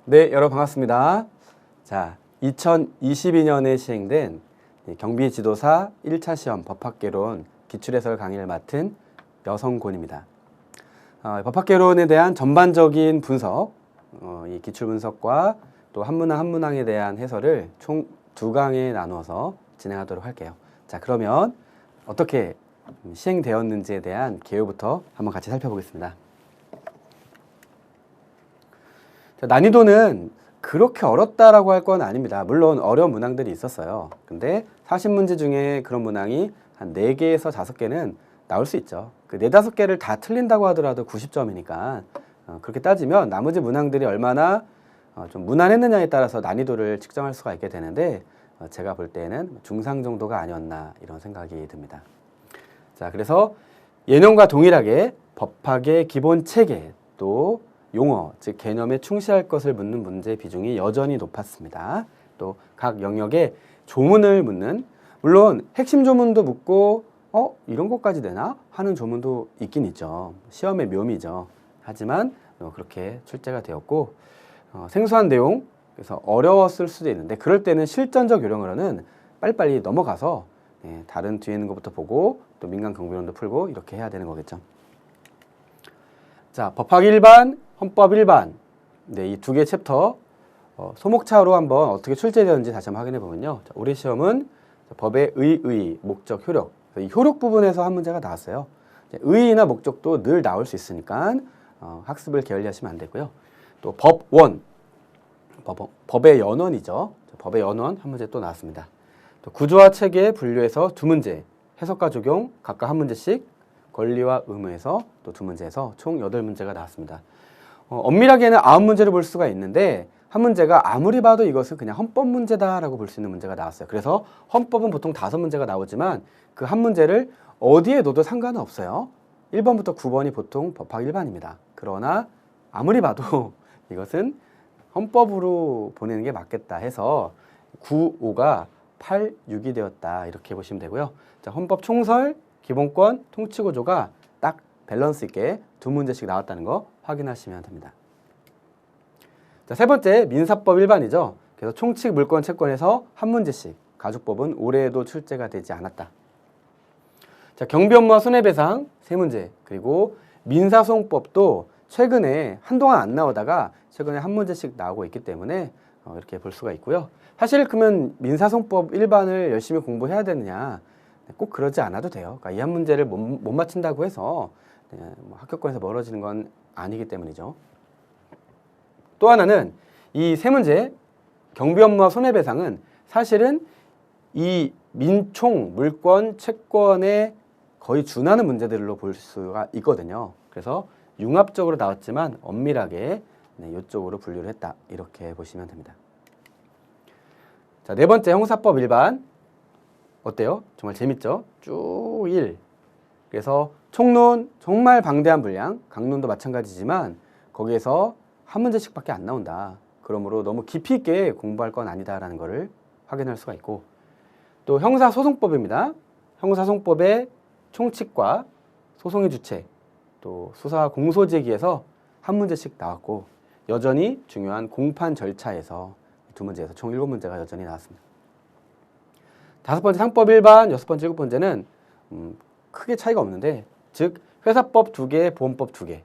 네, 여러분 반갑습니다. 자, 2022년에 시행된 경비지도사 1차 시험 법학개론 기출해설 강의를 맡은 여성곤입니다. 법학개론에 대한 전반적인 분석, 이 기출 분석과 또 한문항 한문항에 대한 해설을 총 2강에 나눠서 진행하도록 할게요. 자, 그러면 어떻게 시행되었는지에 대한 개요부터 한번 같이 살펴보겠습니다. 난이도는 그렇게 어렵다라고 할 건 아닙니다. 물론 어려운 문항들이 있었어요. 근데 40문제 중에 그런 문항이 한 4개에서 5개는 나올 수 있죠. 그 4, 5개를 다 틀린다고 하더라도 90점이니까 그렇게 따지면 나머지 문항들이 얼마나 좀 무난했느냐에 따라서 난이도를 측정할 수가 있게 되는데 제가 볼 때는 중상 정도가 아니었나 이런 생각이 듭니다. 자, 그래서 예년과 동일하게 법학의 기본 체계 또 용어, 즉 개념에 충실할 것을 묻는 문제 비중이 여전히 높았습니다. 또 각 영역에 조문을 묻는, 물론 핵심 조문도 묻고 이런 것까지 되나? 하는 조문도 있긴 있죠. 시험의 묘미죠. 하지만 그렇게 출제가 되었고 생소한 내용, 그래서 어려웠을 수도 있는데 그럴 때는 실전적 요령으로는 빨리빨리 넘어가서 다른 뒤에 있는 것부터 보고 또 민간 경비론도 풀고 이렇게 해야 되는 거겠죠. 자, 법학 일반, 헌법 일반, 네, 이 2개 챕터 소목차로 한번 어떻게 출제되었는지 다시 한번 확인해 보면요. 자, 우리 시험은 법의 의, 목적, 효력, 이 효력 부분에서 한 문제가 나왔어요. 의의나 목적도 늘 나올 수 있으니까 학습을 게을리하시면 안 되고요. 또 법원, 법의 연원이죠. 법의 연원 한 문제 또 나왔습니다. 또 구조와 체계 분류에서 2문제, 해석과 적용 각각 한 문제씩, 권리와 의무에서 또 2문제에서 총 8문제가 나왔습니다. 엄밀하게는 9문제를 볼 수가 있는데 한 문제가 아무리 봐도 이것은 그냥 헌법 문제다라고 볼 수 있는 문제가 나왔어요. 그래서 헌법은 보통 5문제가 나오지만 그 한 문제를 어디에 넣어도 상관은 없어요. 1번부터 9번이 보통 법학 일반입니다. 그러나 아무리 봐도 이것은 헌법으로 보내는 게 맞겠다 해서 9, 5가 8, 6이 되었다 이렇게 보시면 되고요. 자, 헌법 총설, 기본권, 통치구조가 딱 밸런스 있게 2문제씩 나왔다는 거 확인하시면 됩니다. 자, 3번째 민사법 일반이죠. 그래서 총칙, 물권, 채권에서 한 문제씩, 가죽법은 올해에도 출제가 되지 않았다. 자, 경비 업무와 손해배상 3문제, 그리고 민사소송법도 최근에 한동안 안 나오다가 최근에 한 문제씩 나오고 있기 때문에 이렇게 볼 수가 있고요. 사실 그러면 민사소송법 일반을 열심히 공부해야 되느냐? 꼭 그러지 않아도 돼요. 그러니까 이 한 문제를 못 맞춘다고 해서 합격권에서 멀어지는 건 아니기 때문이죠. 또 하나는 이 3문제 경비 업무와 손해배상은 사실은 이 민총, 물권, 채권에 거의 준하는 문제들로 볼 수가 있거든요. 그래서 융합적으로 나왔지만 엄밀하게 이쪽으로 분류를 했다. 이렇게 보시면 됩니다. 자, 4번째 형사법 일반 어때요? 정말 재밌죠? 쭉 1. 그래서 총론 정말 방대한 분량, 강론도 마찬가지지만 거기에서 한 문제씩밖에 안 나온다. 그러므로 너무 깊이 있게 공부할 건 아니다라는 것을 확인할 수가 있고, 또 형사소송법입니다. 형사소송법의 총칙과 소송의 주체, 또 수사 공소제기에서 한 문제씩 나왔고 여전히 중요한 공판 절차에서 2문제에서 총 7문제가 여전히 나왔습니다. 5번째 상법 일반, 6번째, 7번째는 크게 차이가 없는데, 즉 회사법 2개, 보험법 2개,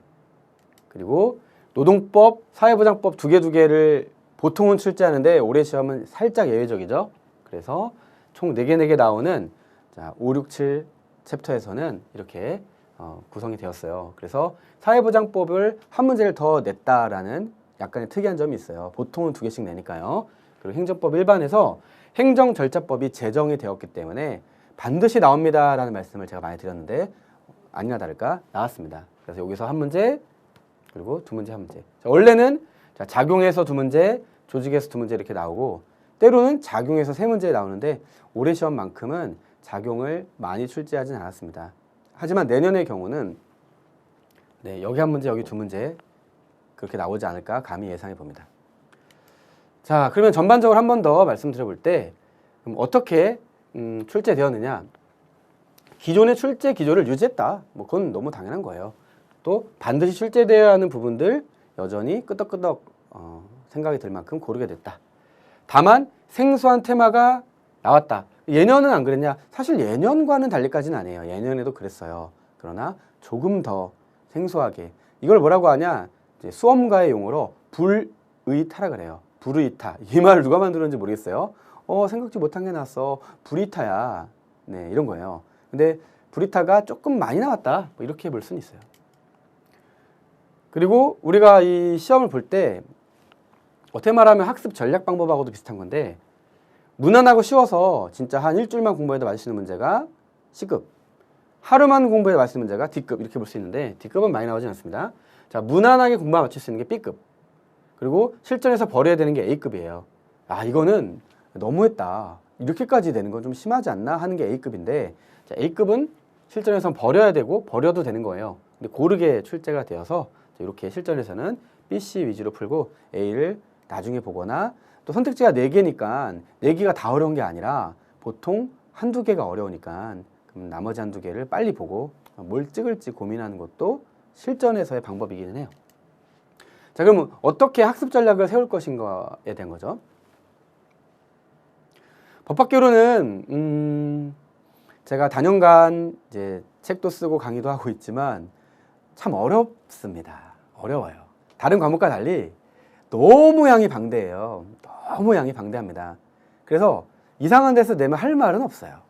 그리고 노동법, 사회보장법 2개를 보통은 출제하는데 올해 시험은 살짝 예외적이죠. 그래서 총 4개 나오는 5, 6, 7 챕터에서는 이렇게 구성이 되었어요. 그래서 사회보장법을 한 문제를 더 냈다라는 약간의 특이한 점이 있어요. 보통은 2개씩 내니까요. 그리고 행정법 일반에서 행정절차법이 제정이 되었기 때문에 반드시 나옵니다라는 말씀을 제가 많이 드렸는데 아니나 다를까 나왔습니다. 그래서 여기서 한 문제, 그리고 2문제, 한 문제. 자, 원래는 작용에서 2문제, 조직에서 2문제 이렇게 나오고 때로는 작용에서 3문제 나오는데 올해 시험만큼은 작용을 많이 출제하진 않았습니다. 하지만 내년의 경우는 여기 한 문제, 여기 2문제 그렇게 나오지 않을까 감히 예상해 봅니다. 자, 그러면 전반적으로 한 번 더 말씀드려 볼 때 그럼 어떻게 출제되었느냐? 기존의 출제 기조를 유지했다. 그건 너무 당연한 거예요. 또 반드시 출제되어야 하는 부분들 여전히 끄덕끄덕 생각이 들 만큼 고르게 됐다. 다만 생소한 테마가 나왔다. 예년은 안 그랬냐? 사실 예년과는 달리까지는 아니에요. 예년에도 그랬어요. 그러나 조금 더 생소하게. 이걸 뭐라고 하냐? 이제 수험가의 용어로 불의타라 그래요. 불의타. 이 말을 누가 만들었는지 모르겠어요. 생각지 못한 게 나왔어. 불의타야. 네, 이런 거예요. 근데 불의타가 조금 많이 나왔다. 뭐 이렇게 볼 수는 있어요. 그리고 우리가 이 시험을 볼 때 어떻게 말하면 학습 전략 방법하고도 비슷한 건데 무난하고 쉬워서 진짜 한 일주일만 공부해도 맞을 수 있는 문제가 C급, 하루만 공부해도 맞을 수 있는 문제가 D급 이렇게 볼 수 있는데 D급은 많이 나오진 않습니다. 자, 무난하게 공부하면 맞출 수 있는 게 B급, 그리고 실전에서 버려야 되는 게 A급이에요. 아, 이거는 너무했다. 이렇게까지 되는 건 좀 심하지 않나 하는 게 A급인데, 자, A급은 실전에서는 버려야 되고 버려도 되는 거예요. 근데 고르게 출제가 되어서 이렇게 실전에서는 B, C 위주로 풀고 A를 나중에 보거나, 또 선택지가 4개니까 4개가 다 어려운 게 아니라 보통 한두 개가 어려우니까 그럼 나머지 한두 개를 빨리 보고 뭘 찍을지 고민하는 것도 실전에서의 방법이기는 해요. 자, 그러면 어떻게 학습 전략을 세울 것인가에 대한 거죠. 법학개론은 제가 다년간 이제 책도 쓰고 강의도 하고 있지만 참 어렵습니다. 어려워요. 다른 과목과 달리 너무 양이 방대해요. 너무 양이 방대합니다. 그래서 이상한 데서 내면 할 말은 없어요.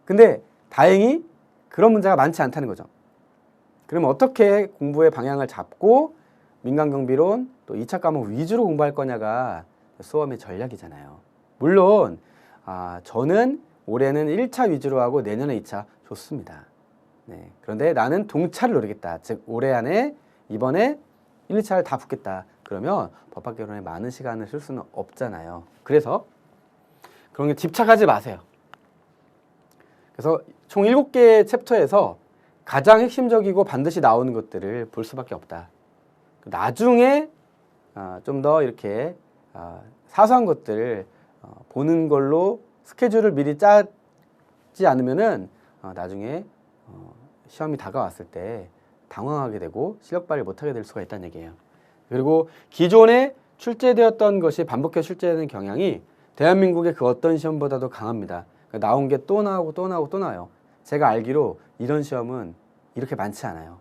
근데 다행히 그런 문제가 많지 않다는 거죠. 그러면 어떻게 공부의 방향을 잡고 민간경비론 또 2차 과목 위주로 공부할 거냐가 수험의 전략이잖아요. 물론 저는 올해는 1차 위주로 하고 내년에 2차 좋습니다. 네. 그런데 나는 동차를 노리겠다. 즉 올해 안에 이번에 1, 2차를 다 붙겠다. 그러면 법학개론에 많은 시간을 쓸 수는 없잖아요. 그래서 그런 게 집착하지 마세요. 그래서 총 7개의 챕터에서 가장 핵심적이고 반드시 나오는 것들을 볼 수밖에 없다. 나중에 좀 더 이렇게 사소한 것들을 보는 걸로 스케줄을 미리 짜지 않으면은 나중에 시험이 다가왔을 때 당황하게 되고 실력 발휘 못하게 될 수가 있다는 얘기예요. 그리고 기존에 출제되었던 것이 반복해 출제되는 경향이 대한민국의 그 어떤 시험보다도 강합니다. 그러니까 나온 게 또 나오고 또 나오고 또 나와요. 제가 알기로 이런 시험은 이렇게 많지 않아요.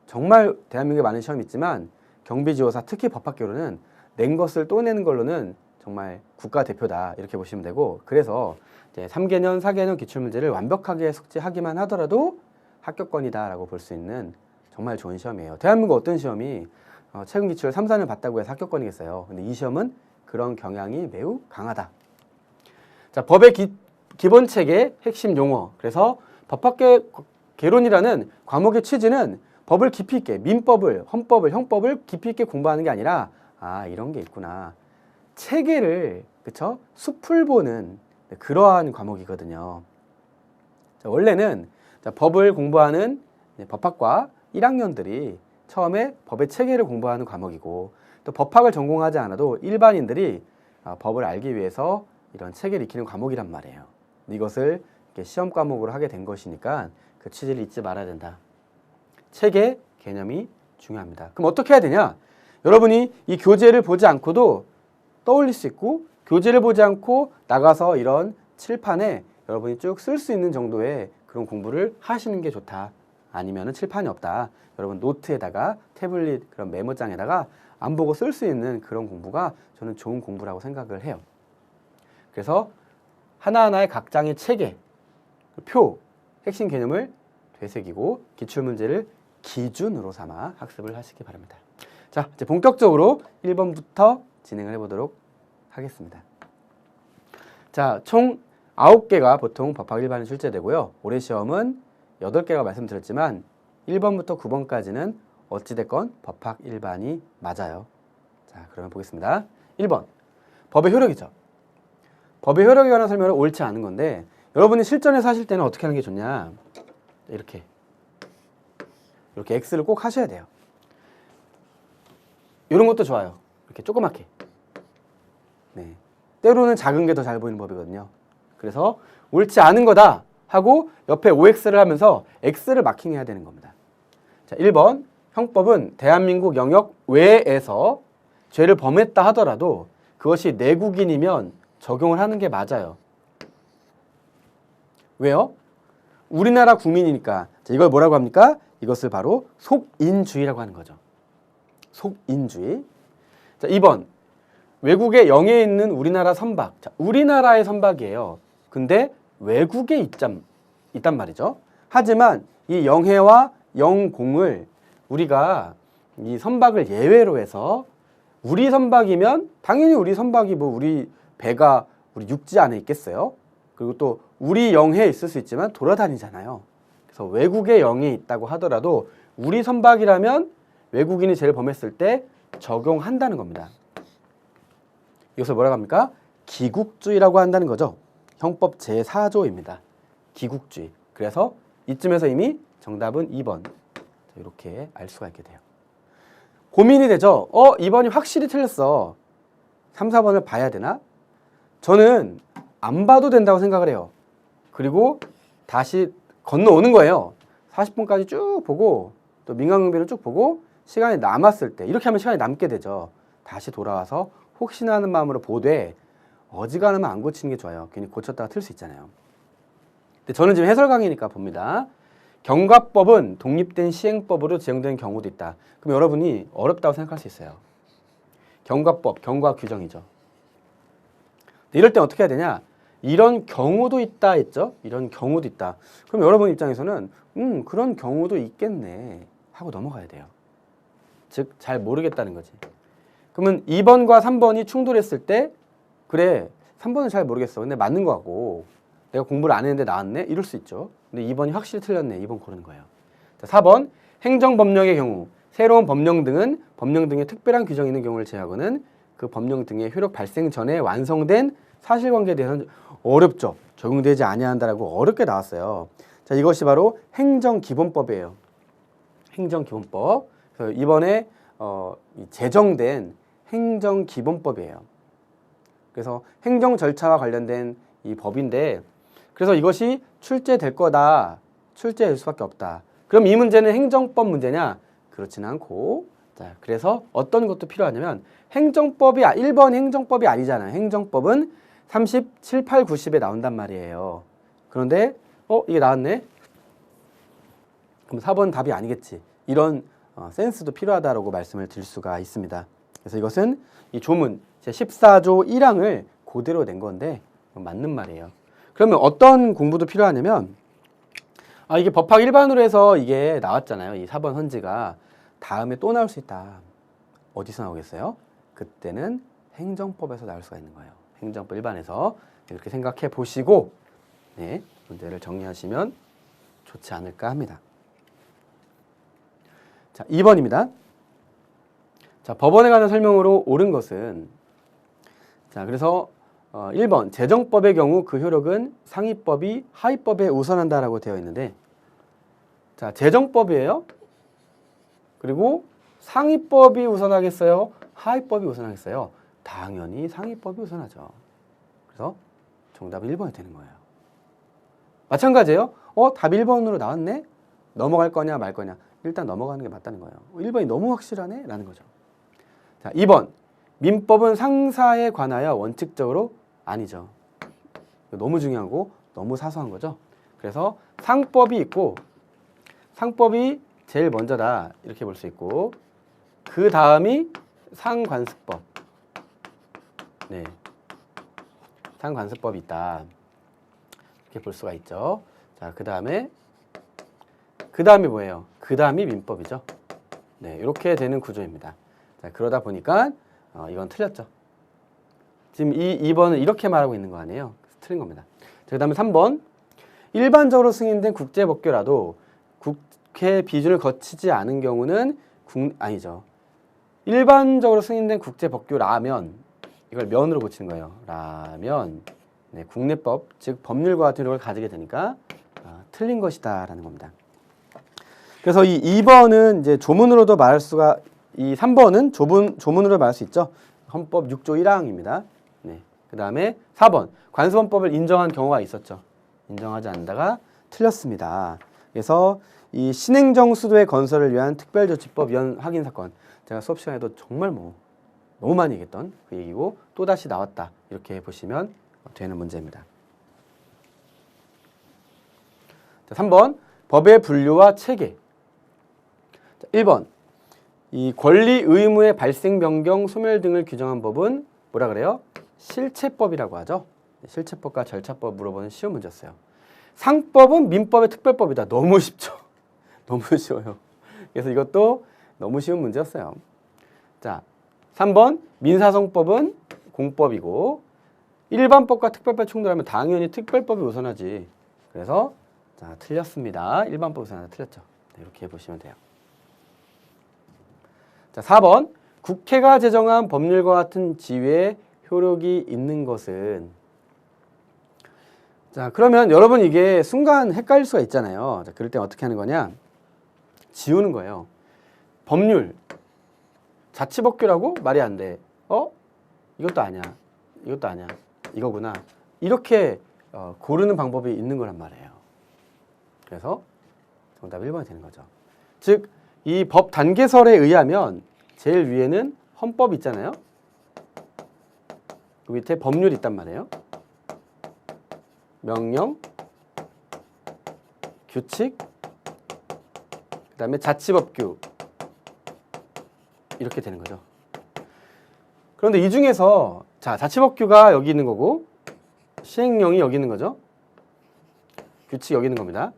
정말 대한민국에 많은 시험이 있지만 경비지원사 특히 법학개론은 낸 것을 또 내는 걸로는 정말 국가대표다 이렇게 보시면 되고, 그래서 이제 3개년, 4개년 기출문제를 완벽하게 숙지하기만 하더라도 합격권이다라고 볼 수 있는 정말 좋은 시험이에요. 대한민국 어떤 시험이 최근 기출을 3, 4년 봤다고 해서 합격권이겠어요. 근데 이 시험은 그런 경향이 매우 강하다. 자, 법의 기본 체계 핵심 용어. 그래서 법학개론이라는 과목의 취지는 법을 깊이 있게, 민법을, 헌법을, 형법을 깊이 있게 공부하는 게 아니라 이런 게 있구나. 체계를 그쵸? 숲을 보는 그러한 과목이거든요. 자, 원래는 법을 공부하는 법학과 1학년들이 처음에 법의 체계를 공부하는 과목이고, 또 법학을 전공하지 않아도 일반인들이 법을 알기 위해서 이런 체계를 익히는 과목이란 말이에요. 이것을 이렇게 시험 과목으로 하게 된 것이니까 그 취지를 잊지 말아야 된다. 체계 개념이 중요합니다. 그럼 어떻게 해야 되냐? 여러분이 이 교재를 보지 않고도 떠올릴 수 있고, 교재를 보지 않고 나가서 이런 칠판에 여러분이 쭉 쓸 수 있는 정도의 그런 공부를 하시는 게 좋다. 아니면은 칠판이 없다. 여러분 노트에다가 태블릿 그런 메모장에다가 안 보고 쓸 수 있는 그런 공부가 저는 좋은 공부라고 생각을 해요. 그래서 하나하나의 각 장의 체계, 표, 핵심 개념을 되새기고 기출문제를 기준으로 삼아 학습을 하시기 바랍니다. 자, 이제 본격적으로 1번부터 진행을 해보도록 하겠습니다. 자, 총 9개가 보통 법학 일반이 출제되고요. 올해 시험은 8개가 말씀드렸지만 1번부터 9번까지는 어찌됐건 법학 일반이 맞아요. 자, 그러면 보겠습니다. 1번, 법의 효력이죠. 법의 효력에 관한 설명은 옳지 않은 건데, 여러분이 실전에서 하실 때는 어떻게 하는 게 좋냐. 이렇게 X를 꼭 하셔야 돼요. 이런 것도 좋아요. 이렇게 조그맣게. 네. 때로는 작은 게 더 잘 보이는 법이거든요. 그래서 옳지 않은 거다 하고 옆에 OX를 하면서 X를 마킹해야 되는 겁니다. 자, 1번, 형법은 대한민국 영역 외에서 죄를 범했다 하더라도 그것이 내국인이면 적용을 하는 게 맞아요. 왜요? 우리나라 국민이니까. 자, 이걸 뭐라고 합니까? 이것을 바로 속인주의라고 하는 거죠. 속인주의. 자, 2번. 외국의 영해에 있는 우리나라 선박. 자, 우리나라의 선박이에요. 근데 외국에 있단 말이죠. 하지만 이 영해와 영공을 우리가 이 선박을 예외로 해서 우리 선박이면 당연히 우리 선박이 뭐 우리 배가 우리 육지 안에 있겠어요. 그리고 또 우리 영해에 있을 수 있지만 돌아다니잖아요. 그래서 외국의 영해에 있다고 하더라도 우리 선박이라면 외국인이 죄를 범했을 때 적용한다는 겁니다. 이것을 뭐라고 합니까? 기국주의라고 한다는 거죠. 형법 제4조입니다. 기국주의. 그래서 이쯤에서 이미 정답은 2번. 이렇게 알 수가 있게 돼요. 고민이 되죠. 2번이 확실히 틀렸어. 3, 4번을 봐야 되나? 저는 안 봐도 된다고 생각을 해요. 그리고 다시 건너오는 거예요. 40분까지 쭉 보고 또 민간응비를 쭉 보고 시간이 남았을 때 이렇게 하면 시간이 남게 되죠. 다시 돌아와서 혹시나 하는 마음으로 보되 어지간하면 안 고치는 게 좋아요. 괜히 고쳤다가 틀 수 있잖아요. 근데 저는 지금 해설 강의니까 봅니다. 경과법은 독립된 시행법으로 지정되는 경우도 있다. 그럼 여러분이 어렵다고 생각할 수 있어요. 경과법, 경과 규정이죠. 이럴 때 어떻게 해야 되냐? 이런 경우도 있다 했죠? 이런 경우도 있다. 그럼 여러분 입장에서는 그런 경우도 있겠네 하고 넘어가야 돼요. 즉, 잘 모르겠다는 거지. 그러면 2번과 3번이 충돌했을 때 그래, 3번은 잘 모르겠어. 근데 맞는 거 같고 내가 공부를 안 했는데 나왔네? 이럴 수 있죠. 근데 2번이 확실히 틀렸네. 2번 고르는 거예요. 자, 4번 행정법령의 경우 새로운 법령 등은 법령 등의 특별한 규정이 있는 경우를 제외하고는 그 법령 등의 효력 발생 전에 완성된 사실관계에 대해서는 어렵죠. 적용되지 아니한다라고 어렵게 나왔어요. 자, 이것이 바로 행정기본법이에요. 행정기본법. 그래서 이번에 제정된 행정기본법이에요. 그래서 행정 절차와 관련된 이 법인데 그래서 이것이 출제될 거다. 출제될 수밖에 없다. 그럼 이 문제는 행정법 문제냐? 그렇지는 않고 자, 그래서 어떤 것도 필요하냐면 행정법이 1번 행정법이 아니잖아요. 행정법은 37, 8, 90에 나온단 말이에요. 그런데 이게 나왔네? 그럼 4번 답이 아니겠지. 이런 센스도 필요하다라고 말씀을 드릴 수가 있습니다. 그래서 이것은 이 조문 제14조 1항을 그대로 낸 건데 맞는 말이에요. 그러면 어떤 공부도 필요하냐면 이게 법학 일반으로 해서 이게 나왔잖아요. 이 4번 헌지가 다음에 또 나올 수 있다. 어디서 나오겠어요? 그때는 행정법에서 나올 수가 있는 거예요. 행정법 일반에서 이렇게 생각해 보시고 네, 문제를 정리하시면 좋지 않을까 합니다. 자, 2번입니다. 자, 법원에 관한 설명으로 옳은 것은 자, 그래서 1번 재정법의 경우 그 효력은 상위법이 하위법에 우선한다라고 되어 있는데 자, 재정법이에요. 그리고 상위법이 우선하겠어요? 하위법이 우선하겠어요? 당연히 상위법이 우선하죠. 그래서 정답은 1번이 되는 거예요. 마찬가지예요. 답 1번으로 나왔네? 넘어갈 거냐 말 거냐? 일단 넘어가는 게 맞다는 거예요. 1번이 너무 확실하네? 라는 거죠. 자, 2번 민법은 상사에 관하여 원칙적으로 아니죠. 너무 중요하고 너무 사소한 거죠. 그래서 상법이 있고 상법이 제일 먼저다 이렇게 볼 수 있고 그 다음이 상관습법. 네, 상관습법이 있다 이렇게 볼 수가 있죠. 자, 그 다음이 뭐예요? 그 다음이 민법이죠. 네, 이렇게 되는 구조입니다. 자, 그러다 보니까 이건 틀렸죠. 지금 2번은 이렇게 말하고 있는 거 아니에요? 틀린 겁니다. 자, 그 다음에 3번 일반적으로 승인된 국제법규라도 국회 비준을 거치지 않은 경우는 아니죠. 일반적으로 승인된 국제법규라면 이걸 면으로 고치는 거예요. 라면 네, 국내법 즉 법률과 같은 효력을 가지게 되니까 틀린 것이다 라는 겁니다. 그래서 이 2번은 이제 조문으로도 말할 수가 이 3번은 조문으로 말할 수 있죠. 헌법 6조 1항입니다. 네. 그 다음에 4번 관습헌법을 인정한 경우가 있었죠. 인정하지 않다가 틀렸습니다. 그래서 이 신행정 수도의 건설을 위한 특별조치법 위헌 확인 사건 제가 수업 시간에도 정말 너무 많이 얘기했던 그 얘기고 또다시 나왔다. 이렇게 보시면 되는 문제입니다. 자, 3번 법의 분류와 체계. 자, 1번 이 권리 의무의 발생, 변경, 소멸 등을 규정한 법은 뭐라 그래요? 실체법이라고 하죠. 실체법과 절차법 물어보는 쉬운 문제였어요. 상법은 민법의 특별법이다. 너무 쉽죠. 너무 쉬워요. 그래서 이것도 너무 쉬운 문제였어요. 자, 3번 민사성법은 공법이고 일반법과 특별법 충돌하면 당연히 특별법이 우선하지. 그래서 자, 틀렸습니다. 일반법 우선하다 틀렸죠. 네, 이렇게 보시면 돼요. 자, 4번 국회가 제정한 법률과 같은 지위에 효력이 있는 것은. 자, 그러면 여러분 이게 순간 헷갈릴 수가 있잖아요. 자, 그럴 때 어떻게 하는 거냐? 지우는 거예요. 법률, 자치법규라고? 말이 안 돼. 이것도 아니야. 이것도 아니야. 이거구나. 이렇게 고르는 방법이 있는 거란 말이에요. 그래서 정답 1번이 되는 거죠. 즉, 이 법 단계설에 의하면 제일 위에는 헌법 있잖아요. 그 밑에 법률이 있단 말이에요. 명령, 규칙, 그 다음에 자치법규 이렇게 되는 거죠. 그런데 이 중에서 자, 자치법규가 여기 있는 거고 시행령이 여기 있는 거죠. 규칙이 여기 있는 겁니다.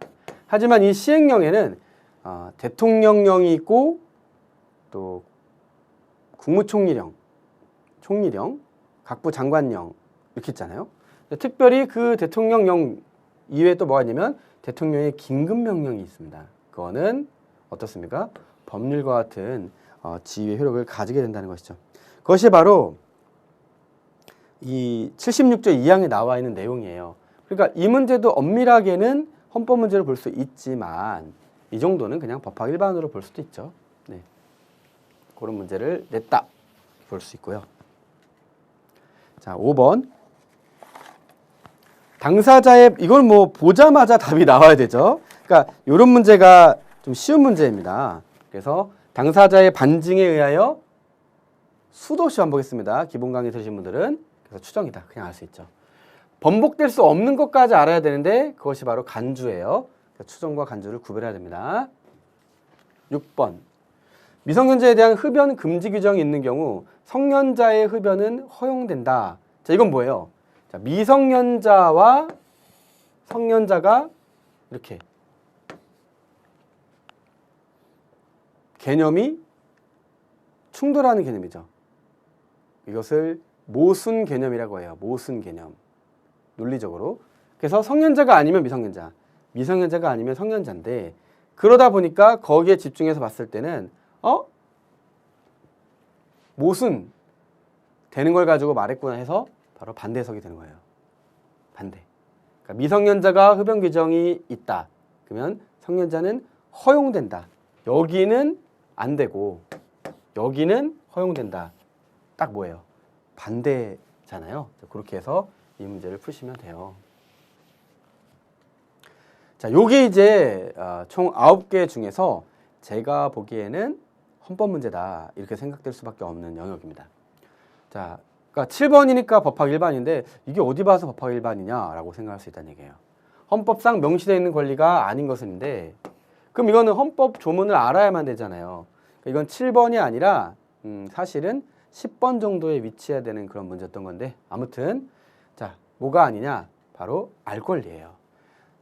하지만 이 시행령에는 대통령령이 있고 또 국무총리령, 총리령, 각부 장관령 이렇게 있잖아요. 특별히 그 대통령령 이외에 또 뭐가 있냐면 대통령의 긴급명령이 있습니다. 그거는 어떻습니까? 법률과 같은 지위의 효력을 가지게 된다는 것이죠. 그것이 바로 이 76조 2항에 나와 있는 내용이에요. 그러니까 이 문제도 엄밀하게는 헌법 문제로 볼 수 있지만 이 정도는 그냥 법학 일반으로 볼 수도 있죠. 네. 그런 문제를 냈다 볼 수 있고요. 자, 5번 당사자의 이걸 뭐 보자마자 답이 나와야 되죠. 그러니까 이런 문제가 좀 쉬운 문제입니다. 그래서 당사자의 반증에 의하여 수도 없이 반복했습니다. 기본 강의 들으신 분들은. 그래서 추정이다. 그냥 알 수 있죠. 번복될 수 없는 것까지 알아야 되는데 그것이 바로 간주예요. 그러니까 추정과 간주를 구별해야 됩니다. 6번 미성년자에 대한 흡연 금지 규정이 있는 경우 성년자의 흡연은 허용된다. 자, 이건 뭐예요? 자, 미성년자와 성년자가 이렇게 개념이 충돌하는 개념이죠. 이것을 모순 개념이라고 해요. 모순 개념. 논리적으로. 그래서 성년자가 아니면 미성년자, 미성년자가 아니면 성년자인데 그러다 보니까 거기에 집중해서 봤을 때는 모순 되는 걸 가지고 말했구나 해서 바로 반대 해석이 되는 거예요. 반대. 그러니까 미성년자가 흡연 규정이 있다. 그러면 성년자는 허용된다. 여기는 안 되고 여기는 허용된다. 딱 뭐예요? 반대잖아요. 그렇게 해서 이 문제를 푸시면 돼요. 자, 요게 이제 총 9개 중에서 제가 보기에는 헌법 문제다. 이렇게 생각될 수밖에 없는 영역입니다. 자, 그러니까 7번이니까 법학 일반인데 이게 어디 봐서 법학 일반이냐라고 생각할 수 있다는 얘기예요. 헌법상 명시되어 있는 권리가 아닌 것인데 그럼 이거는 헌법 조문을 알아야만 되잖아요. 그러니까 이건 7번이 아니라 사실은 10번 정도에 위치해야 되는 그런 문제였던 건데 아무튼 자, 뭐가 아니냐? 바로 알 권리예요.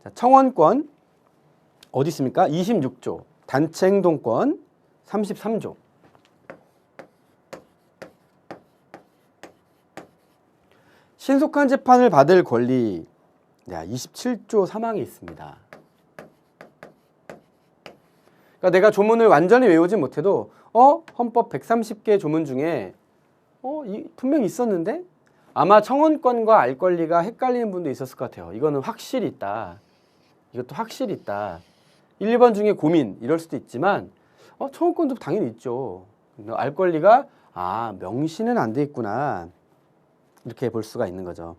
자, 청원권 어디 있습니까? 26조, 단체행동권 33조. 신속한 재판을 받을 권리 27조 3항에 있습니다. 그러니까 내가 조문을 완전히 외우지 못해도 헌법 130개 조문 중에 분명히 있었는데 아마 청원권과 알 권리가 헷갈리는 분도 있었을 것 같아요. 이거는 확실히 있다. 이것도 확실히 있다. 1, 2번 중에 고민 이럴 수도 있지만 청원권도 당연히 있죠. 알 권리가 명시는 안 돼 있구나. 이렇게 볼 수가 있는 거죠.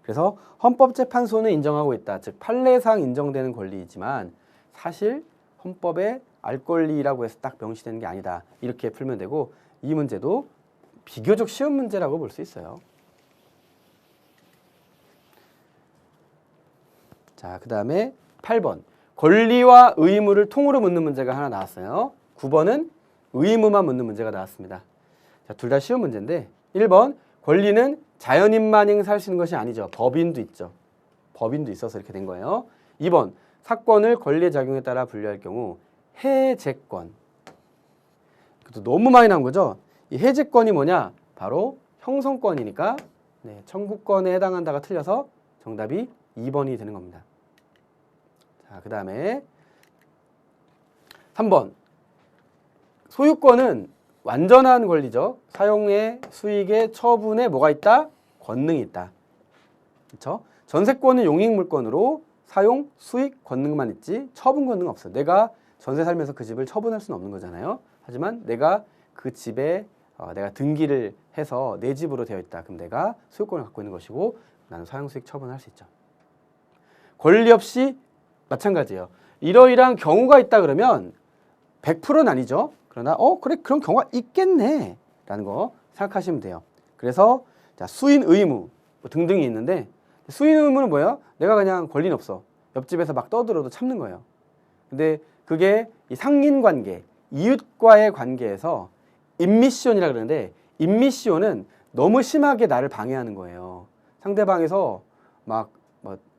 그래서 헌법재판소는 인정하고 있다. 즉 판례상 인정되는 권리이지만 사실 헌법에 알 권리라고 해서 딱 명시되는 게 아니다. 이렇게 풀면 되고 이 문제도 비교적 쉬운 문제라고 볼 수 있어요. 자, 그 다음에 8번. 권리와 의무를 통으로 묻는 문제가 하나 나왔어요. 9번은 의무만 묻는 문제가 나왔습니다. 자, 둘 다 쉬운 문제인데 1번 권리는 자연인만 행사할 수 있는 것이 아니죠. 법인도 있죠. 법인도 있어서 이렇게 된 거예요. 2번 사건을 권리의 작용에 따라 분류할 경우 해제권. 이것도 너무 많이 나온 거죠. 이 해제권이 뭐냐? 바로 형성권이니까 네, 청구권에 해당한다가 틀려서 정답이 2번이 되는 겁니다. 자, 그 다음에 3번 소유권은 완전한 권리죠. 사용의, 수익의, 처분에 뭐가 있다? 권능이 있다. 그렇죠? 전세권은 용익물권으로 사용, 수익, 권능만 있지 처분 권능 없어요. 내가 전세 살면서 그 집을 처분할 수는 없는 거잖아요. 하지만 내가 그 집에 내가 등기를 해서 내 집으로 되어 있다. 그럼 내가 소유권을 갖고 있는 것이고 나는 사용, 수익, 처분할 수 있죠. 권리 없이 마찬가지예요. 이러이러한 경우가 있다 그러면 100%는 아니죠. 그러나 그래 그런 경우가 있겠네 라는 거 생각하시면 돼요. 그래서 자, 수인 의무 뭐 등등이 있는데 수인 의무는 뭐예요? 내가 그냥 권리는 없어. 옆집에서 막 떠들어도 참는 거예요. 근데 그게 이 상인관계, 이웃과의 관계에서 임미시온이라 그러는데 임미시온은 너무 심하게 나를 방해하는 거예요. 상대방에서 막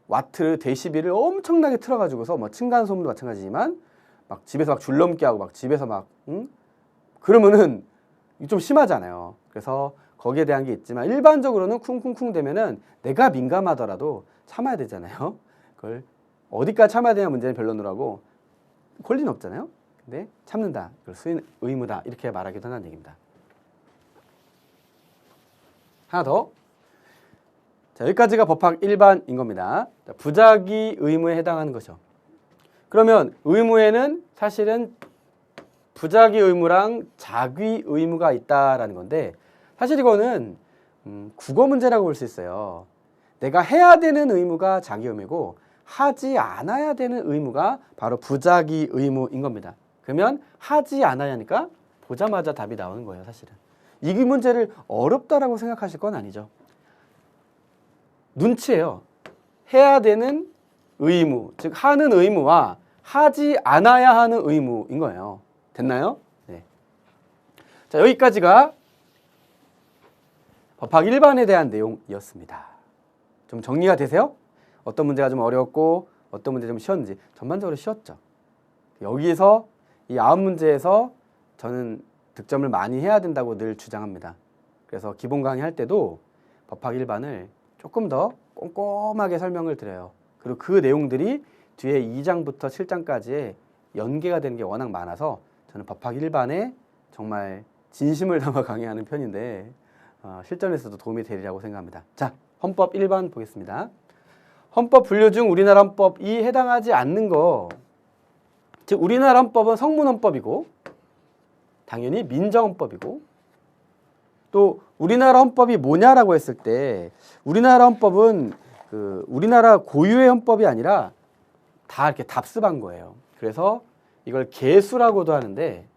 와트, 데시벨을 엄청나게 틀어가지고서 뭐 층간소음도 마찬가지지만 막 집에서 막 줄넘기 하고 막 집에서 막 그러면은 좀 심하잖아요. 그래서 거기에 대한 게 있지만 일반적으로는 쿵쿵쿵 되면은 내가 민감하더라도 참아야 되잖아요. 그걸 어디까지 참아야 되냐 문제는 변론으로 권리는 없잖아요. 근데 참는다. 그걸 수인 의무다. 이렇게 말하기도 한다는 얘기입니다. 하나 더. 자, 여기까지가 법학 일반인 겁니다. 자, 부작위 의무에 해당하는 거죠. 그러면 의무에는 사실은 부작위 의무랑 작위 의무가 있다라는 건데 사실 이거는 국어 문제라고 볼 수 있어요. 내가 해야 되는 의무가 작위 의무고 하지 않아야 되는 의무가 바로 부작위 의무인 겁니다. 그러면 하지 않아야 하니까 보자마자 답이 나오는 거예요, 사실은. 이 문제를 어렵다라고 생각하실 건 아니죠. 눈치예요. 해야 되는 의무, 즉 하는 의무와 하지 않아야 하는 의무인 거예요. 됐나요? 네. 자, 여기까지가 법학 일반에 대한 내용이었습니다. 좀 정리가 되세요? 어떤 문제가 좀 어려웠고 어떤 문제가 좀 쉬웠는지. 전반적으로 쉬웠죠. 여기에서 이 9문제에서 저는 득점을 많이 해야 된다고 늘 주장합니다. 그래서 기본 강의 할 때도 법학 일반을 조금 더 꼼꼼하게 설명을 드려요. 그리고 그 내용들이 뒤에 2장부터 7장까지의 연계가 되는 게 워낙 많아서 저는 법학 일반에 정말 진심을 담아 강의하는 편인데 실전에서도 도움이 되리라고 생각합니다. 자, 헌법 일반 보겠습니다. 헌법 분류 중 우리나라 헌법이 해당하지 않는 거, 즉 우리나라 헌법은 성문헌법이고 당연히 민정헌법이고 또 우리나라 헌법이 뭐냐라고 했을 때 우리나라 헌법은 우리나라 고유의 헌법이 아니라 다 이렇게 답습한 거예요. 그래서 이걸 개수라고도 하는데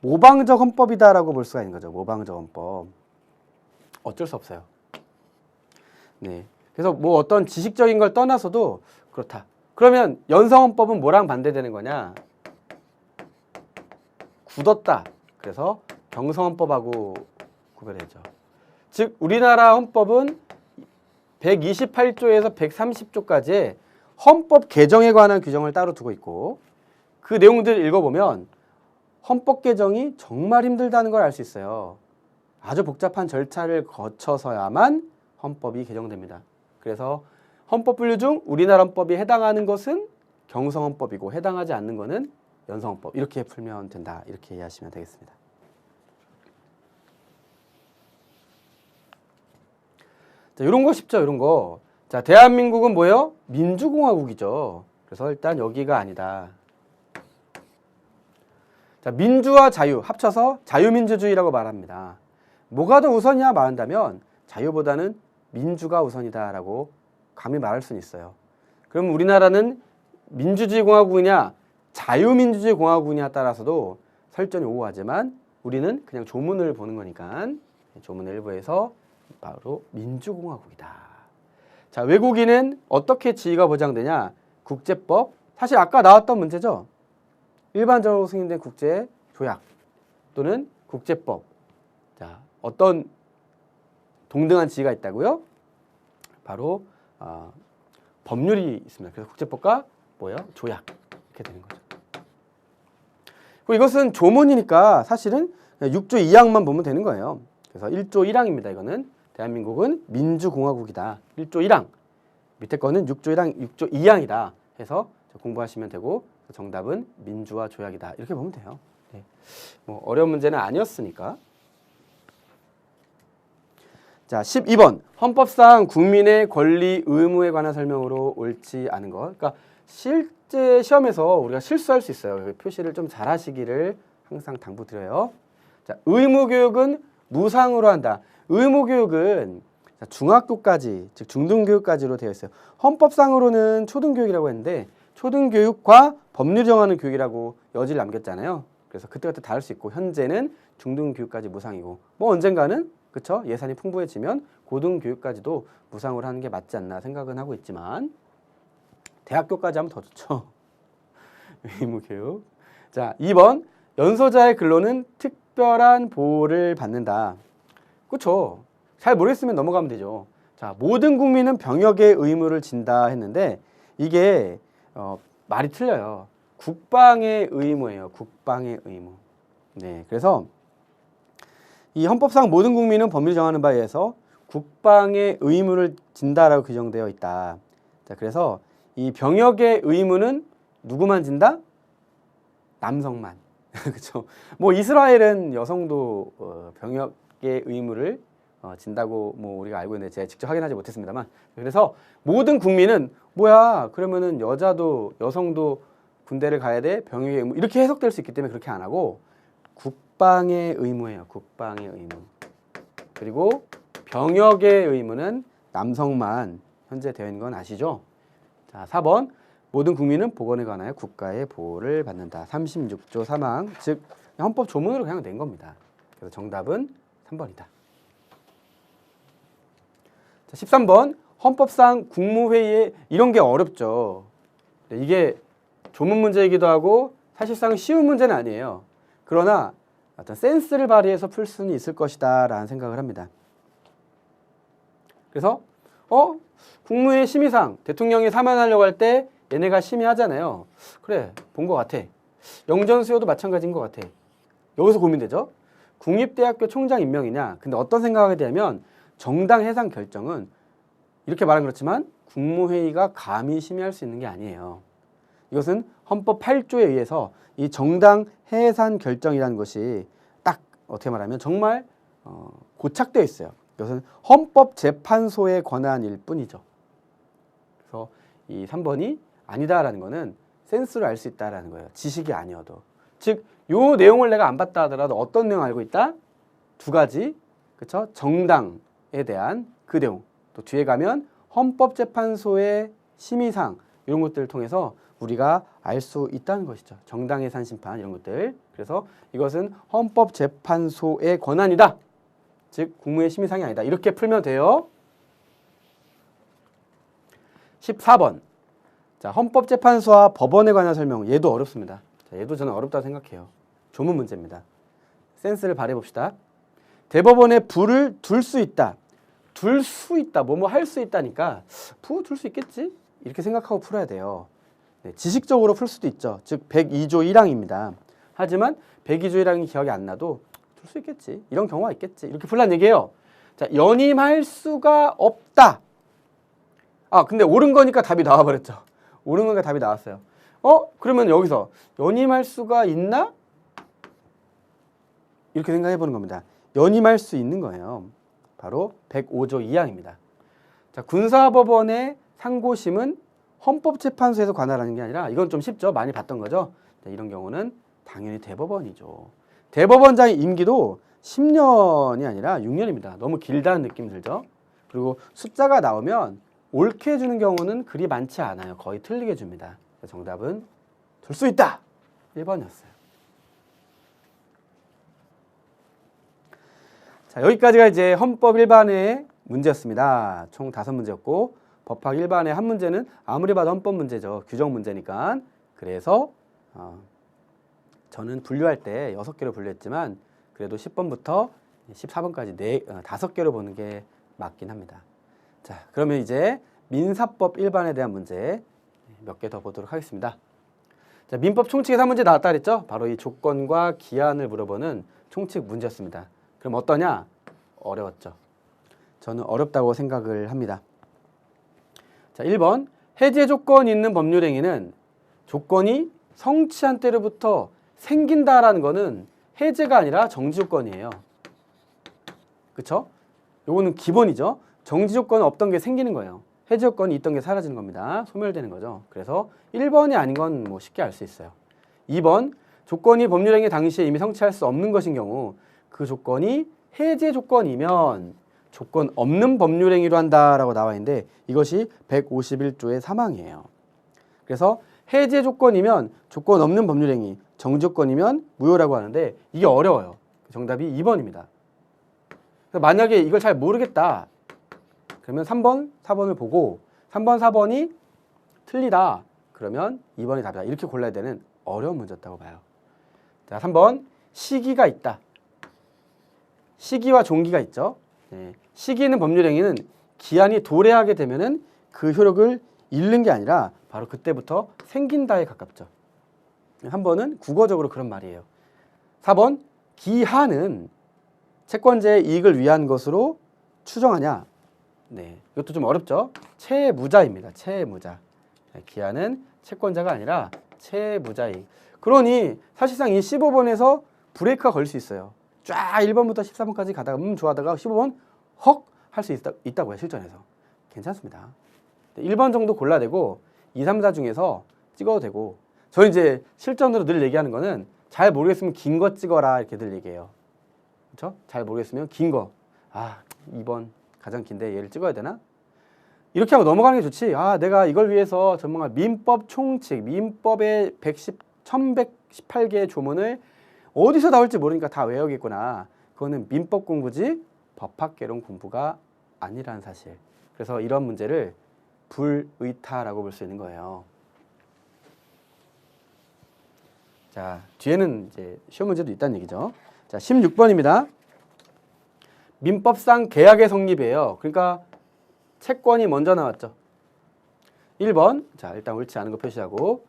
모방적 헌법이다라고 볼 수가 있는 거죠. 모방적 헌법. 어쩔 수 없어요. 네. 그래서 뭐 어떤 지식적인 걸 떠나서도 그렇다. 그러면 연성헌법은 뭐랑 반대되는 거냐? 굳었다. 그래서 경성헌법하고 구별해야죠. 즉 우리나라 헌법은 128조에서 130조까지의 헌법 개정에 관한 규정을 따로 두고 있고 그 내용들을 읽어보면 헌법 개정이 정말 힘들다는 걸 알 수 있어요. 아주 복잡한 절차를 거쳐서야만 헌법이 개정됩니다. 그래서 헌법 분류 중 우리나라 헌법이 해당하는 것은 경성헌법이고 해당하지 않는 것은 연성헌법. 이렇게 풀면 된다. 이렇게 이해하시면 되겠습니다. 자, 이런 거 쉽죠, 이런 거. 자, 대한민국은 뭐예요? 민주공화국이죠. 그래서 일단 여기가 아니다. 자, 민주와 자유 합쳐서 자유민주주의라고 말합니다. 뭐가 더 우선이냐 말한다면 자유보다는 민주가 우선이다라고 감히 말할 수는 있어요. 그럼 우리나라는 민주주의 공화국이냐 자유민주주의 공화국이냐 따라서도 설전이 오고 하지만 우리는 그냥 조문을 보는 거니까 조문 일부에서 바로 민주공화국이다. 자, 외국인은 어떻게 지위가 보장되냐? 국제법. 사실 아까 나왔던 문제죠. 일반적으로 승인된 국제 조약 또는 국제법. 자, 어떤 동등한 지위가 있다고요? 바로 법률이 있습니다. 그래서 국제법과 뭐예요? 조약. 이렇게 되는 거죠. 그리고 이것은 조문이니까 사실은 6조 2항만 보면 되는 거예요. 그래서 1조 1항입니다. 이거는 대한민국은 민주공화국이다. 1조 1항. 밑에 거는 6조 1항, 6조 2항이다. 해서 공부하시면 되고 정답은 민주화 조약이다. 이렇게 보면 돼요. 네. 뭐 어려운 문제는 아니었으니까. 자, 12번. 헌법상 국민의 권리, 의무에 관한 설명으로 옳지 않은 것. 그러니까 실제 시험에서 우리가 실수할 수 있어요. 표시를 좀 잘 하시기를 항상 당부드려요. 자, 의무교육은 무상으로 한다. 의무교육은 중학교까지, 즉 중등교육까지로 되어 있어요. 헌법상으로는 초등교육이라고 했는데 초등교육과 법률 정하는 교육이라고 여지를 남겼잖아요. 그래서 그때그때 다를 수 있고 현재는 중등교육까지 무상이고 뭐 언젠가는 그쵸? 예산이 풍부해지면 고등교육까지도 무상으로 하는 게 맞지 않나 생각은 하고 있지만 대학교까지 하면 더 좋죠. 의무교육. 자, 2번. 연소자의 근로는 특별한 보호를 받는다. 그쵸? 잘 모르겠으면 넘어가면 되죠. 자, 모든 국민은 병역의 의무를 진다 했는데 이게 말이 틀려요. 국방의 의무예요. 국방의 의무. 네, 그래서 이 헌법상 모든 국민은 법률이 정하는 바에 의해서 국방의 의무를 진다라고 규정되어 있다. 자, 그래서 이 병역의 의무는 누구만 진다? 남성만. 그렇죠. 뭐 이스라엘은 여성도 병역의 의무를 진다고 뭐 우리가 알고 있는데 제가 직접 확인하지 못했습니다만 그래서 모든 국민은 뭐야 그러면은 여자도 여성도 군대를 가야 돼 병역의 의무 이렇게 해석될 수 있기 때문에 그렇게 안 하고 국방의 의무예요. 국방의 의무. 그리고 병역의 의무는 남성만 현재 되어 있는 건 아시죠? 자, 4번. 모든 국민은 보건에 관하여 국가의 보호를 받는다. 36조 3항, 즉 헌법 조문으로 그냥 낸 겁니다. 그래서 정답은 3번이다. 자, 13번. 헌법상 국무회의에 이런 게 어렵죠. 이게 조문 문제이기도 하고 사실상 쉬운 문제는 아니에요. 그러나 어떤 센스를 발휘해서 풀 수는 있을 것이다 라는 생각을 합니다. 그래서 국무회의 심의상 대통령이 사면하려고 할 때 얘네가 심의하잖아요. 그래, 본 것 같아. 영전수여도 마찬가지인 것 같아. 여기서 고민되죠? 국립대학교 총장 임명이냐? 근데 어떤 생각을 하게 되면 정당 해산 결정은 이렇게 말은 그렇지만 국무회의가 감히 심의할 수 있는 게 아니에요. 이것은 헌법 8조에 의해서 이 정당 해산 결정이라는 것이 딱 어떻게 말하면 정말 고착되어 있어요. 이것은 헌법재판소의 권한일 뿐이죠. 그래서 이 3번이 아니다라는 거는 센스로 알 수 있다라는 거예요. 지식이 아니어도. 즉, 요 내용을 내가 안 봤다 하더라도 어떤 내용 알고 있다? 두 가지. 그쵸? 정당에 대한 그 내용. 또 뒤에 가면 헌법재판소의 심의상 이런 것들을 통해서 우리가 알 수 있다는 것이죠. 정당해산 심판 이런 것들. 그래서 이것은 헌법재판소의 권한이다. 즉 국무회의 심의상이 아니다. 이렇게 풀면 돼요. 14번. 자, 헌법재판소와 법원에 관한 설명. 얘도 어렵습니다. 자, 얘도 저는 어렵다고 생각해요. 조문 문제입니다. 센스를 발휘해 봅시다. 대법원에 부를 둘 수 있다. 둘 수 있다. 뭐뭐 할 수 있다니까 부 둘 수 있겠지? 이렇게 생각하고 풀어야 돼요. 네, 지식적으로 풀 수도 있죠. 즉 102조 1항입니다. 하지만 102조 1항이 기억이 안 나도 둘 수 있겠지. 이런 경우가 있겠지. 이렇게 풀란 얘기예요. 자, 연임할 수가 없다. 아, 근데 옳은 거니까 답이 나와버렸죠. 옳은 거니까 답이 나왔어요. 그러면 여기서 연임할 수가 있나? 이렇게 생각해 보는 겁니다. 연임할 수 있는 거예요. 바로 105조 2항입니다. 자, 군사법원의 상고심은 헌법재판소에서 관할하는 게 아니라 이건 좀 쉽죠. 많이 봤던 거죠. 자, 이런 경우는 당연히 대법원이죠. 대법원장의 임기도 10년이 아니라 6년입니다. 너무 길다는 느낌 들죠. 그리고 숫자가 나오면 옳게 해주는 경우는 그리 많지 않아요. 거의 틀리게 줍니다. 정답은 둘 수 있다. 1번이었어요. 자, 여기까지가 이제 헌법 일반의 문제였습니다. 총 5문제였고 법학 일반의 한 문제는 아무리 봐도 헌법 문제죠. 규정 문제니까. 그래서 저는 분류할 때 6개로 분류했지만 그래도 10번부터 14번까지 5개로 보는 게 맞긴 합니다. 자, 그러면 이제 민사법 일반에 대한 문제 몇 개 더 보도록 하겠습니다. 자, 민법 총칙에서 한 문제 나왔다 그랬죠? 바로 이 조건과 기한을 물어보는 총칙 문제였습니다. 그럼 어떠냐? 어려웠죠. 저는 어렵다고 생각을 합니다. 자, 1번 해제 조건이 있는 법률행위는 조건이 성취한 때로부터 생긴다라는 거는 해제가 아니라 정지 조건이에요. 그쵸? 요거는 기본이죠. 정지 조건은 없던 게 생기는 거예요. 해제 조건이 있던 게 사라지는 겁니다. 소멸되는 거죠. 그래서 1번이 아닌 건 뭐 쉽게 알 수 있어요. 2번 조건이 법률행위 당시에 이미 성취할 수 없는 것인 경우 그 조건이 해제 조건이면 조건 없는 법률행위로 한다라고 나와 있는데 이것이 151조의 3항이에요. 그래서 해제 조건이면 조건 없는 법률행위, 정지 조건이면 무효라고 하는데 이게 어려워요. 정답이 2번입니다. 만약에 이걸 잘 모르겠다. 그러면 3번, 4번을 보고 3번, 4번이 틀리다. 그러면 2번이 답이다. 이렇게 골라야 되는 어려운 문제였다고 봐요. 자, 3번 시기가 있다. 시기와 종기가 있죠. 네. 시기 있는 법률행위는 기한이 도래하게 되면은 그 효력을 잃는 게 아니라 바로 그때부터 생긴다에 가깝죠. 한 번은 국어적으로 그런 말이에요. 4번 기한은 채권자의 이익을 위한 것으로 추정하냐? 네, 이것도 좀 어렵죠. 채무자입니다. 채무자. 네, 기한은 채권자가 아니라 채무자이익. 그러니 사실상 이 15번에서 브레이크가 걸릴 수 있어요. 쫙 1번부터 14번까지 가다가 좋아하다가 15번 헉 할 수 있다고요. 실전에서. 괜찮습니다. 1번 정도 골라야 되고 2, 3, 4 중에서 찍어도 되고 저 이제 실전으로 늘 얘기하는 거는 잘 모르겠으면 긴 거 찍어라 이렇게 늘 얘기해요. 그렇죠? 잘 모르겠으면 긴 거. 2번 가장 긴데 얘를 찍어야 되나? 이렇게 하고 넘어가는 게 좋지. 내가 이걸 위해서 전문가 민법 총칙, 민법의 1118개의 조문을 어디서 나올지 모르니까 다 외우겠구나. 그거는 민법 공부지 법학개론 공부가 아니라는 사실. 그래서 이런 문제를 불의타라고 볼 수 있는 거예요. 자, 뒤에는 이제 시험 문제도 있다는 얘기죠. 자, 16번입니다. 민법상 계약의 성립이에요. 그러니까 채권이 먼저 나왔죠. 1번, 자 일단 옳지 않은 거 표시하고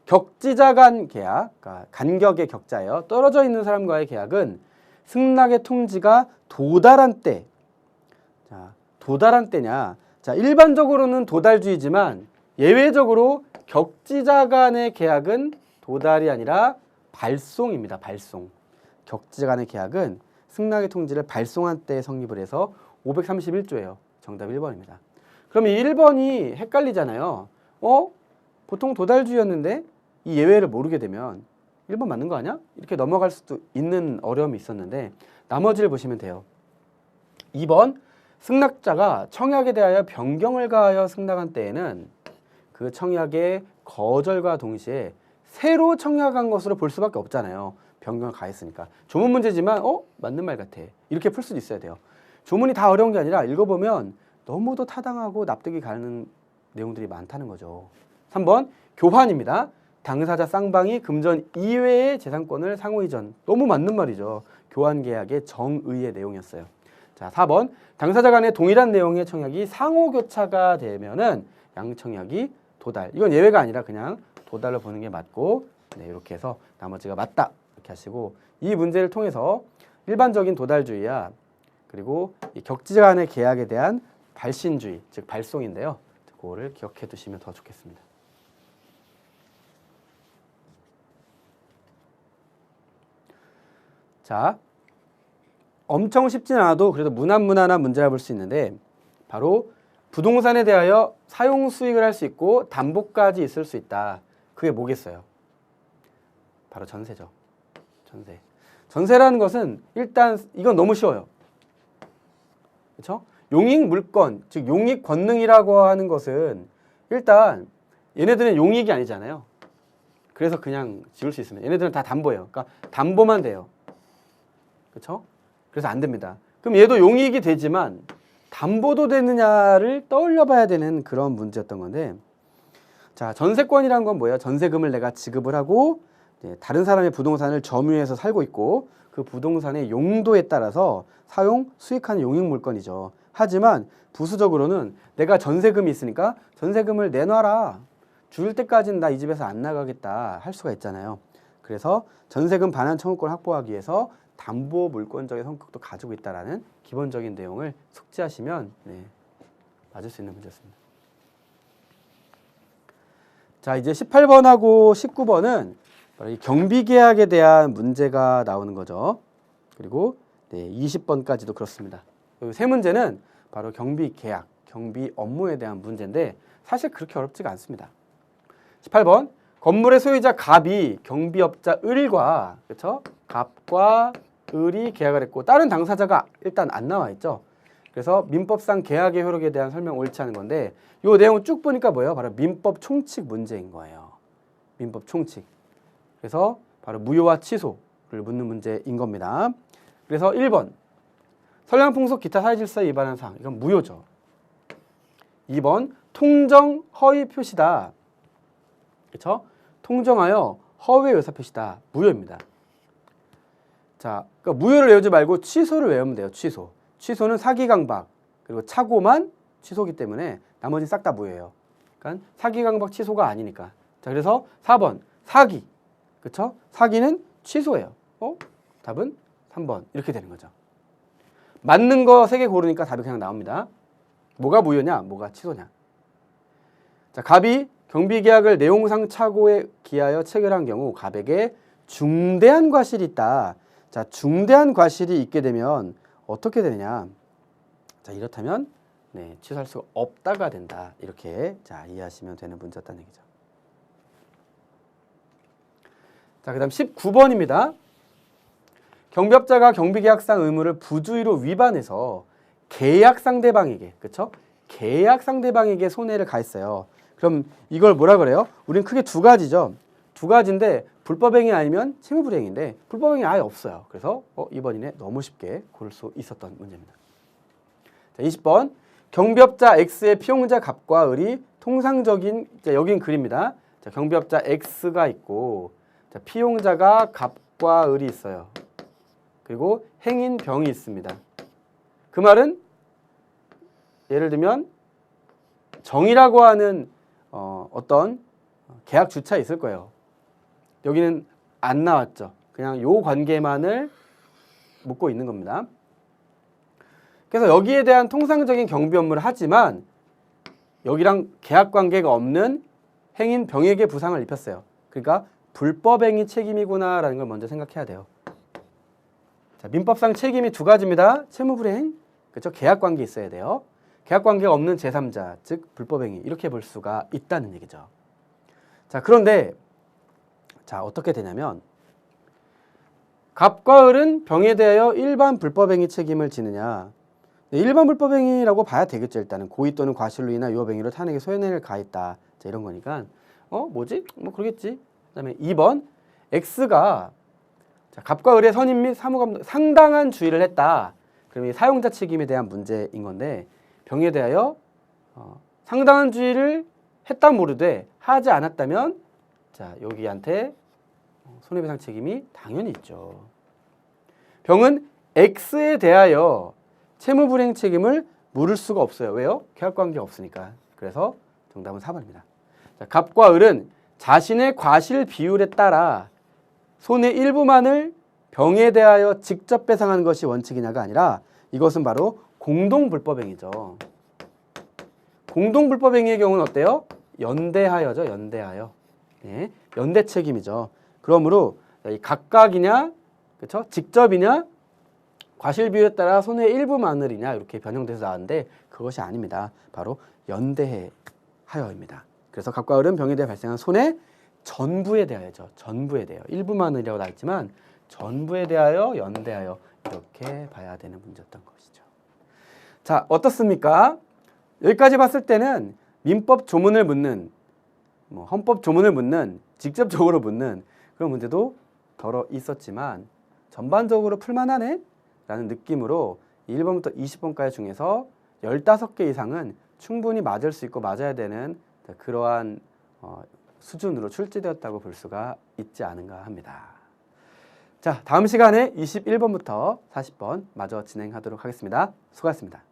격지자 간 계약, 그러니까 간격의 격자예요. 떨어져 있는 사람과의 계약은 승낙의 통지가 도달한 때, 자 도달한 때냐? 자 일반적으로는 도달주의지만 예외적으로 격지자 간의 계약은 도달이 아니라 발송입니다. 발송. 격지자 간의 계약은 승낙의 통지를 발송한 때 성립을 해서 531조예요. 정답 1번입니다. 그럼 이 1번이 헷갈리잖아요. 보통 도달주의였는데 이 예외를 모르게 되면 1번 맞는 거 아니야? 이렇게 넘어갈 수도 있는 어려움이 있었는데 나머지를 보시면 돼요. 2번 승낙자가 청약에 대하여 변경을 가하여 승낙한 때에는 그 청약의 거절과 동시에 새로 청약한 것으로 볼 수밖에 없잖아요. 변경을 가했으니까. 조문 문제지만 맞는 말 같아. 이렇게 풀 수도 있어야 돼요. 조문이 다 어려운 게 아니라 읽어보면 너무도 타당하고 납득이 가는 내용들이 많다는 거죠. 3번 교환입니다. 당사자 쌍방이 금전 이외의 재산권을 상호이전. 너무 맞는 말이죠. 교환계약의 정의의 내용이었어요. 자, 4번 당사자 간의 동일한 내용의 청약이 상호교차가 되면은 양청약이 도달. 이건 예외가 아니라 그냥 도달로 보는 게 맞고 네, 이렇게 해서 나머지가 맞다. 이렇게 하시고 이 문제를 통해서 일반적인 도달주의야 그리고 이 격지자 간의 계약에 대한 발신주의, 즉 발송인데요. 그거를 기억해 두시면 더 좋겠습니다. 자, 엄청 쉽진 않아도 그래도 무난무난한 문제라 볼 수 있는데 바로 부동산에 대하여 사용 수익을 할 수 있고 담보까지 있을 수 있다. 그게 뭐겠어요? 바로 전세죠. 전세. 전세라는 것은 일단 이건 너무 쉬워요. 그렇죠? 용익 물권, 즉 용익 권능이라고 하는 것은 일단 얘네들은 용익이 아니잖아요. 그래서 그냥 지울 수 있습니다. 얘네들은 다 담보예요. 그러니까 담보만 돼요. 그렇죠? 그래서 안 됩니다. 그럼 얘도 용익이 되지만 담보도 되느냐를 떠올려 봐야 되는 그런 문제였던 건데, 자, 전세권이란 건 뭐예요? 전세금을 내가 지급을 하고 다른 사람의 부동산을 점유해서 살고 있고 그 부동산의 용도에 따라서 사용, 수익하는 용익 물건이죠. 하지만 부수적으로는 내가 전세금이 있으니까 전세금을 내놔라. 줄 때까지는 나 이 집에서 안 나가겠다 할 수가 있잖아요. 그래서 전세금 반환 청구권 확보하기 위해서 담보 물권적인 성격도 가지고 있다라는 기본적인 내용을 숙지하시면 맞을 수 있는 문제였습니다. 자, 이제 18번하고 19번은 이 경비계약에 대한 문제가 나오는 거죠. 그리고 20번까지도 그렇습니다. 이 세 문제는 바로 경비계약, 경비 업무에 대한 문제인데 사실 그렇게 어렵지가 않습니다. 18번, 건물의 소유자 갑이 경비업자 을과, 그렇죠? 갑과 을이 계약을 했고 다른 당사자가 일단 안 나와 있죠. 그래서 민법상 계약의 효력에 대한 설명 옳지 않은 건데 이 내용을 쭉 보니까 뭐예요? 바로 민법 총칙 문제인 거예요. 민법 총칙. 그래서 바로 무효와 취소를 묻는 문제인 겁니다. 그래서 1번, 선량풍속 기타 사회질서에 위반한 사항, 이건 무효죠. 2번, 통정 허위 표시다. 그렇죠? 통정하여 허위의 의사 표시다. 무효입니다. 자, 그러니까 무효를 외우지 말고 취소를 외우면 돼요. 취소. 취소는 사기강박 그리고 착오만 취소기 때문에 나머지 싹 다 무효예요. 그러니까 사기강박 취소가 아니니까. 자, 그래서 4번 사기. 그렇죠? 사기는 취소예요. 답은 3번 이렇게 되는 거죠. 맞는 거 3개 고르니까 답이 그냥 나옵니다. 뭐가 무효냐, 뭐가 취소냐. 자, 갑이 경비계약을 내용상 착오에 기하여 체결한 경우 갑에게 중대한 과실이 있다. 자, 중대한 과실이 있게 되면 어떻게 되느냐. 자, 이렇다면 취소할 수가 없다가 된다. 이렇게 이해하시면 되는 문제였다는 얘기죠. 자, 그 다음 19번입니다. 경비업자가 경비계약상 의무를 부주의로 위반해서 계약 상대방에게, 그렇죠? 계약 상대방에게 손해를 가했어요. 그럼 이걸 뭐라 그래요? 우린 크게 두 가지죠. 두 가지인데 불법행위 아니면 채무불이행인데 불법행위 아예 없어요. 그래서 2번이네. 너무 쉽게 고를 수 있었던 문제입니다. 자, 20번. 경비업자 X의 피용자 갑과 을이 통상적인, 여긴 글입니다. 자, 경비업자 X가 있고 자, 피용자가 갑과 을이 있어요. 그리고 행인 병이 있습니다. 그 말은 예를 들면 정이라고 하는 어떤 계약 주체가 있을 거예요. 여기는 안 나왔죠. 그냥 요 관계만을 묻고 있는 겁니다. 그래서 여기에 대한 통상적인 경비 업무를 하지만 여기랑 계약 관계가 없는 행인 병에게 부상을 입혔어요. 그러니까 불법행위 책임이구나라는 걸 먼저 생각해야 돼요. 자, 민법상 책임이 두 가지입니다. 채무불이행, 그렇죠? 계약 관계 있어야 돼요. 계약 관계가 없는 제3자, 즉 불법행위 이렇게 볼 수가 있다는 얘기죠. 자, 그런데 자, 어떻게 되냐면 갑과 을은 병에 대하여 일반 불법행위 책임을 지느냐. 일반 불법행위라고 봐야 되겠죠. 일단은 고의 또는 과실로 인한 위법행위로 타인에게 손해를 가했다. 자, 이런 거니까 뭐지? 뭐 그러겠지. 그다음에 2번 X가 갑과 을의 선임 및 사무감독 상당한 주의를 했다. 그럼 이 사용자 책임에 대한 문제인 건데 병에 대하여 상당한 주의를 했다 모르되 하지 않았다면 자, 여기한테 손해배상 책임이 당연히 있죠. 병은 X에 대하여 채무불이행 책임을 물을 수가 없어요. 왜요? 계약관계가 없으니까. 그래서 정답은 4번입니다. 자, 갑과 을은 자신의 과실 비율에 따라 손해 일부만을 병에 대하여 직접 배상하는 것이 원칙이냐가 아니라 이것은 바로 공동불법행위죠. 공동불법행위의 경우는 어때요? 연대하여죠. 연대하여. 네, 연대 책임이죠. 그러므로 이 각각이냐, 그렇죠? 직접이냐, 과실 비율에 따라 손해 일부만을이냐 이렇게 변형돼서 나왔는데 그것이 아닙니다. 바로 연대하여입니다. 그래서 갑과 을은 병에 대해 발생한 손해 전부에 대하여죠. 전부에 대하여. 일부만을이라고 나왔지만 전부에 대하여 연대하여 이렇게 봐야 되는 문제였던 것이죠. 자, 어떻습니까? 여기까지 봤을 때는 민법 조문을 묻는 뭐 헌법 조문을 묻는 직접적으로 묻는 그런 문제도 덜어 있었지만 전반적으로 풀만하네? 라는 느낌으로 1번부터 20번까지 중에서 15개 이상은 충분히 맞을 수 있고 맞아야 되는 그러한 수준으로 출제되었다고 볼 수가 있지 않은가 합니다. 자, 다음 시간에 21번부터 40번 마저 진행하도록 하겠습니다. 수고하셨습니다.